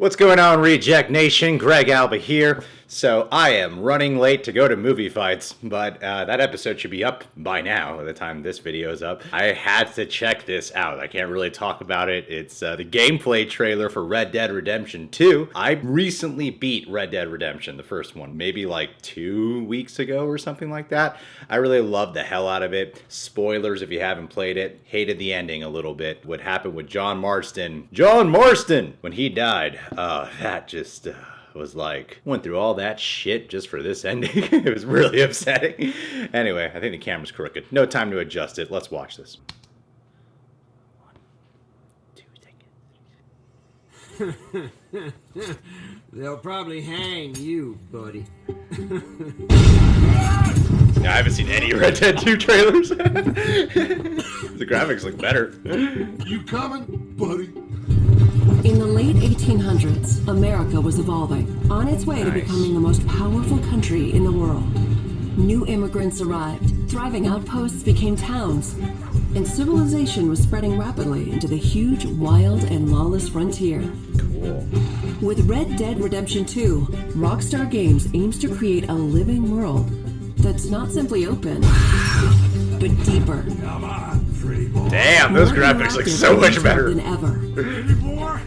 What's going on, Reject Nation? Greg Alba here. So I am running late to go to movie fights, but that episode should be up by now by the time this video is up. I had to check this out. I can't really talk about it. It's the gameplay trailer for Red Dead Redemption 2. I recently beat Red Dead Redemption, the first one, maybe like 2 weeks ago or something like that. I really loved the hell out of it. Spoilers if you haven't played it. Hated the ending a little bit. What happened with John Marston, when he died, that just... was like, went through all that shit just for this ending. It was really upsetting. Anyway, I think the camera's crooked. No time to adjust it. Let's watch this. 1, 2, seconds. They'll probably hang you, buddy. I haven't seen any Red Dead 2 trailers. The graphics look better. You coming, buddy? In the late 1800s, America was evolving, on its way to becoming the most powerful country in the world. New immigrants arrived, thriving outposts became towns, and civilization was spreading rapidly into the huge, wild, and lawless frontier. Cool. With Red Dead Redemption 2, Rockstar Games aims to create a living world that's not simply open, but deeper. Come on, pretty boy. Damn, those graphics look so much better than ever. Pretty boy.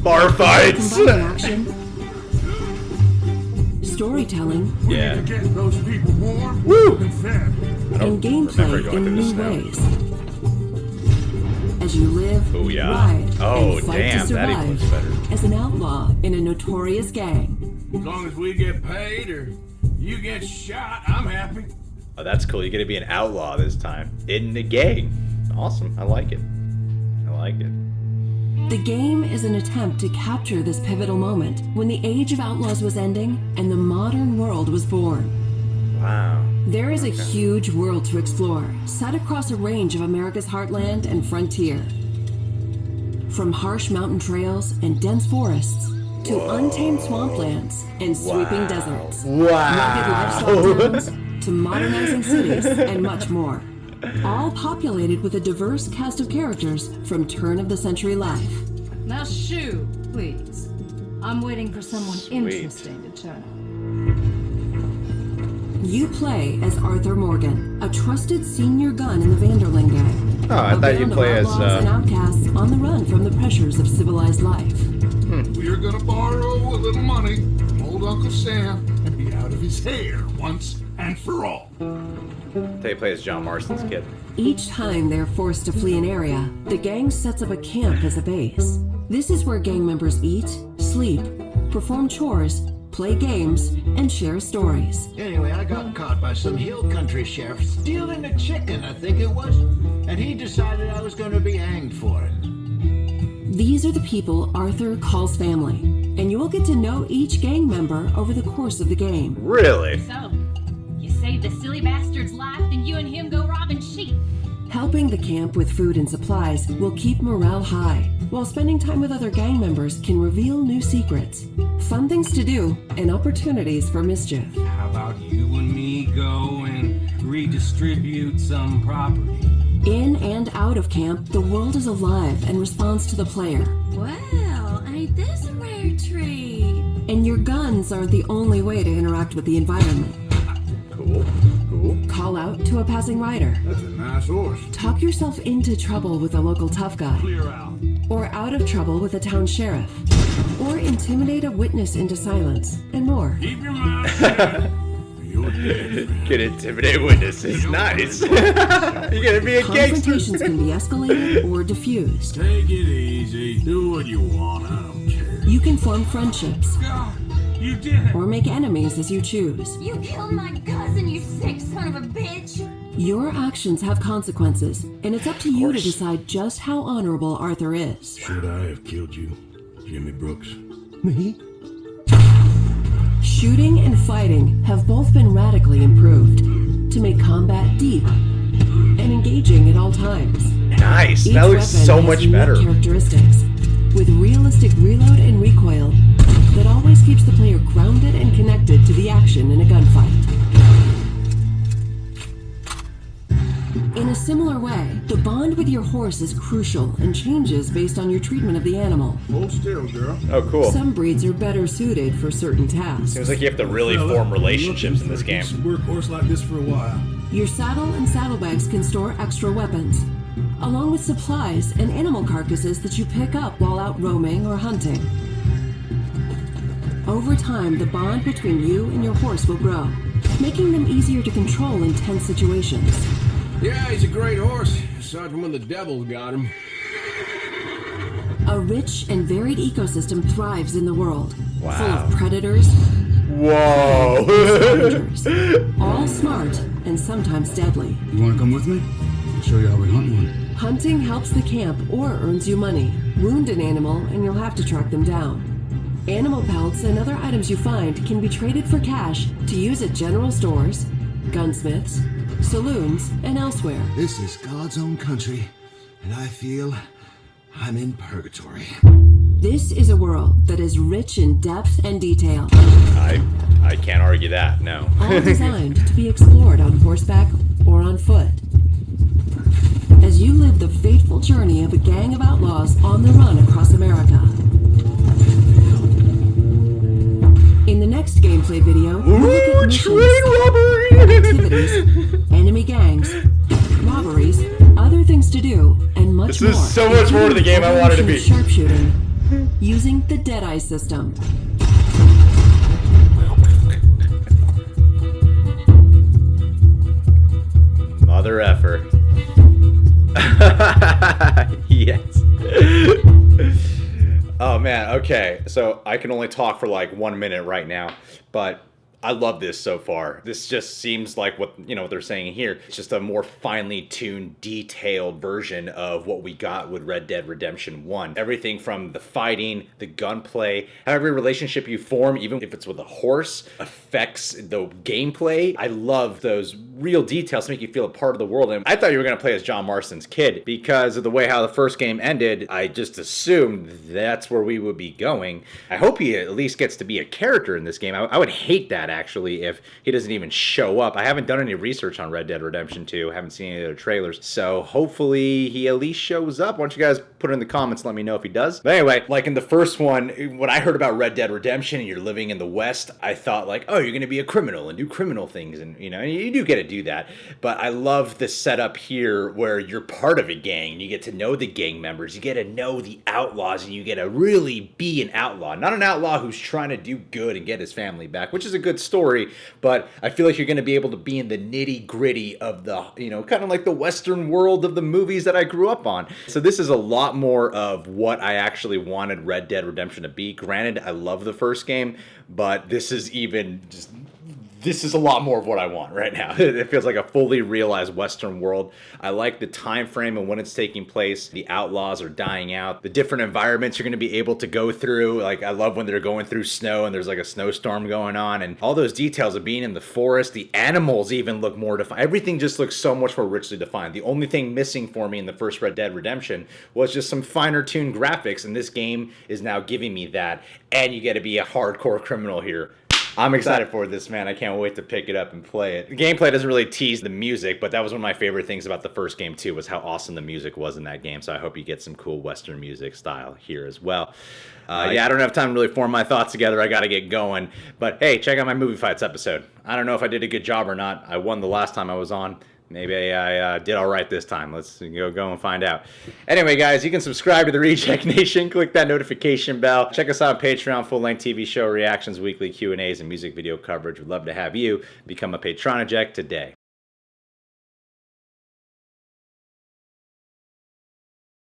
Bar fights. Combining action, storytelling, Yeah. To get those people warm Woo! and fed. and remember gameplay going in through new the ways. As you live, Oh, yeah. ride, Oh, and fight damn, to that even survive looks better. as an outlaw in a notorious gang. As long as we get paid or you get shot, I'm happy. Oh, that's cool. You're going to be an outlaw this time. In the gang. Awesome. I like it. I like it. The game is an attempt to capture this pivotal moment when the age of outlaws was ending and the modern world was born. Wow. There is a huge world to explore, set across a range of America's heartland and frontier. From harsh mountain trails and dense forests to untamed swamplands and sweeping deserts. Rugged lifestyle towns to modernizing cities and much more. All populated with a diverse cast of characters from turn-of-the-century life. Now shoo, please. I'm waiting for someone interesting to turn up. You play as Arthur Morgan, a trusted senior gun in the Vanderling gang. Oh, I A thought you band of play as, outlaws and outcasts on the run from the pressures of civilized life. We're gonna borrow a little money from old Uncle Sam and be out of his hair once and for all. They play as John Marston's kid. Each time they're forced to flee an area, the gang sets up a camp as a base. This is where gang members eat, sleep, perform chores, play games, and share stories. Anyway, I got caught by some hill country sheriff stealing a chicken, I think it was. And he decided I was going to be hanged for it. These are the people Arthur calls family, and you will get to know each gang member over the course of the game. Really? So, you saved the silly bastard's life, and you and him go robbing sheep. Helping the camp with food and supplies will keep morale high, while spending time with other gang members can reveal new secrets, fun things to do, and opportunities for mischief. How about you and me go and redistribute some property? In and out of camp, the world is alive and responds to the player. Well, ain't this a rare treat? And your guns aren't the only way to interact with the environment. Cool. Cool. Call out to a passing rider. That's a nice horse. Talk yourself into trouble with a local tough guy. Clear out. Or out of trouble with a town sheriff. Or intimidate a witness into silence, and more. Keep your mouth shut. You're dead. Can intimidate witnesses. Nice. You're gonna be a gangster. Confrontations can be escalated or diffused. Take it easy. Do what you want. I don't care. You can form friendships, God, you did it. or make enemies as you choose. You killed my cousin, you sick son of a bitch! Your actions have consequences, and it's up to you to decide just how honorable Arthur is. Should I have killed you, Jimmy Brooks? Me? Shooting and fighting have both been radically improved to make combat deep and engaging at all times. Nice. Each That looks weapon so has much unique better. characteristics, with realistic reload and recoil that always keeps the player grounded and connected to the action in a gunfight. In a similar way, the bond with your horse is crucial and changes based on your treatment of the animal. Hold still, girl. Oh, cool. Some breeds are better suited for certain tasks. Seems like you have to really Fella, form I'm relationships in looking this for a game. decent workhorse like this for a while. Your saddle and saddlebags can store extra weapons, along with supplies and animal carcasses that you pick up while out roaming or hunting. Over time, the bond between you and your horse will grow, making them easier to control in tense situations. Yeah, he's a great horse, aside from when the devil got him. A rich and varied ecosystem thrives in the world, full Wow. of predators, Whoa. scavengers, all smart and sometimes deadly. You want to come with me? I'll show you how we hunt one. Hunting helps the camp or earns you money. Wound an animal and you'll have to track them down. Animal pelts and other items you find can be traded for cash to use at general stores, gunsmiths, saloons, and elsewhere. This is God's own country, and I feel I'm in purgatory. This is a world that is rich in depth and detail, I can't argue that, no. all designed to be explored on horseback or on foot. As you live the fateful journey of a gang of outlaws on the run across America. In the next gameplay video, we'll look at missions, activities, enemy gangs, robberies, other things to do, and much This is more. so much more to the game I wanted to be. Sharpshooting, using the Deadeye system. Mother effer. Yes. Oh man, okay. So I can only talk for like 1 minute right now, but I love this so far. This just seems like what they're saying here. It's just a more finely tuned, detailed version of what we got with Red Dead Redemption 1. Everything from the fighting, the gunplay, how every relationship you form, even if it's with a horse, affects the gameplay. I love those real details to make you feel a part of the world. And I thought you were going to play as John Marston's kid because of the way how the first game ended. I just assumed that's where we would be going. I hope he at least gets to be a character in this game. I would hate that actually if he doesn't even show up. I haven't done any research on Red Dead Redemption 2. Haven't seen any of the trailers. So hopefully he at least shows up. Why don't you guys put it in the comments and let me know if he does. But anyway, like in the first one, when I heard about Red Dead Redemption and you're living in the West, I thought like, oh, you're going to be a criminal and do criminal things. And you do get to do that. But I love the setup here where you're part of a gang. You get to know the gang members. You get to know the outlaws and you get to really be an outlaw. Not an outlaw who's trying to do good and get his family back, which is a good story, but I feel like you're going to be able to be in the nitty gritty of the, kind of like the Western world of the movies that I grew up on. So this is a lot more of what I actually wanted Red Dead Redemption to be. Granted, I love the first game, but this is a lot more of what I want right now. It feels like a fully realized Western world. I like the time frame and when it's taking place. The outlaws are dying out. The different environments you're going to be able to go through. Like I love when they're going through snow and there's like a snowstorm going on and all those details of being in the forest. The animals even look more defined. Everything just looks so much more richly defined. The only thing missing for me in the first Red Dead Redemption was just some finer tuned graphics, and this game is now giving me that. And you get to be a hardcore criminal here. I'm excited for this, man. I can't wait to pick it up and play it. The gameplay doesn't really tease the music, but that was one of my favorite things about the first game too, was how awesome the music was in that game. So I hope you get some cool Western music style here as well. Yeah, I don't have time to really form my thoughts together. I got to get going. But hey, check out my Movie Fights episode. I don't know if I did a good job or not. I won the last time I was on. Maybe I did all right this time. Let's go and find out. Anyway, guys, you can subscribe to the Reject Nation. Click that notification bell. Check us out on Patreon, full-length TV show reactions, weekly Q&As, and music video coverage. We'd love to have you become a Patronaject today.